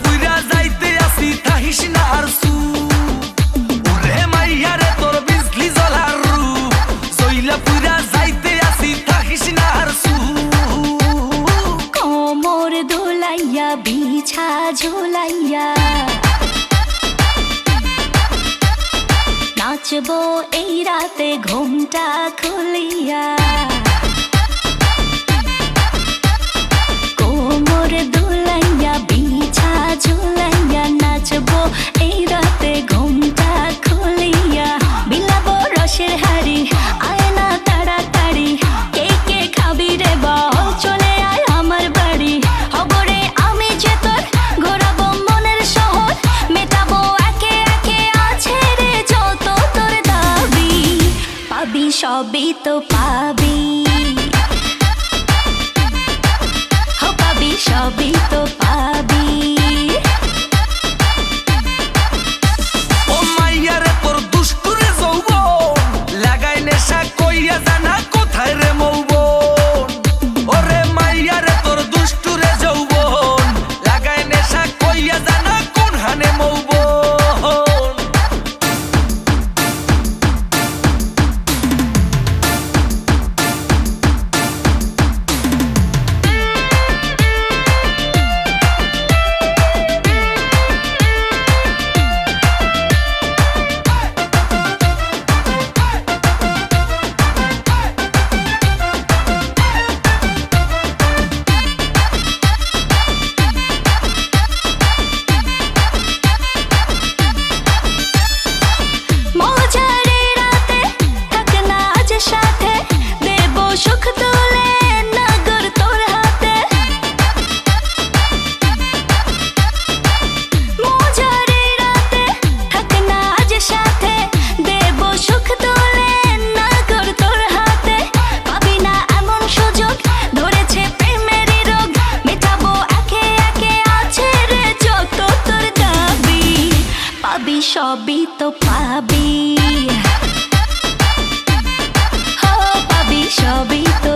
পুইরা যাইতে আসি থাকিস না আর সু ওরে মাইয়া রে তোর বিজলি জ্বলার রূপ জইলা পুইরা যাইতে আসি থাকিস না আর সু কোমর দোলাইয়া বিছা ঝোলাইয়া নাচবো এই রাতে ঘুমটা খুলিয়া কোমর দোলাইয়া বিছা ঝোলাইয়া নাচবো এই রাতে ঘুমটা খুলিয়া বিলাবো রসের হাড়ি আয় না তাড়াতাড়ি কে কে খাবি রে বল চলে আয় আমার বাড়ি হবরে আমি যে তোর ঘোরাবো মনের শহর মেটাবো একে একে আছে রে যত তোর দাবি পাবি সবই তো পাবি পাবি সবই তো পাবি ও মাইয়া রে তোর দুষ্টুরে যৌবন লাগাই নেশা কইয়া জানা কোথায় রে মৌবন ওরে মাইয়া রে তোর দুষ্টুরে যৌবন লাগাই নেশা কইয়া জানা কোন হানে মৌবন সবই তো পাবি পাবি সবই তো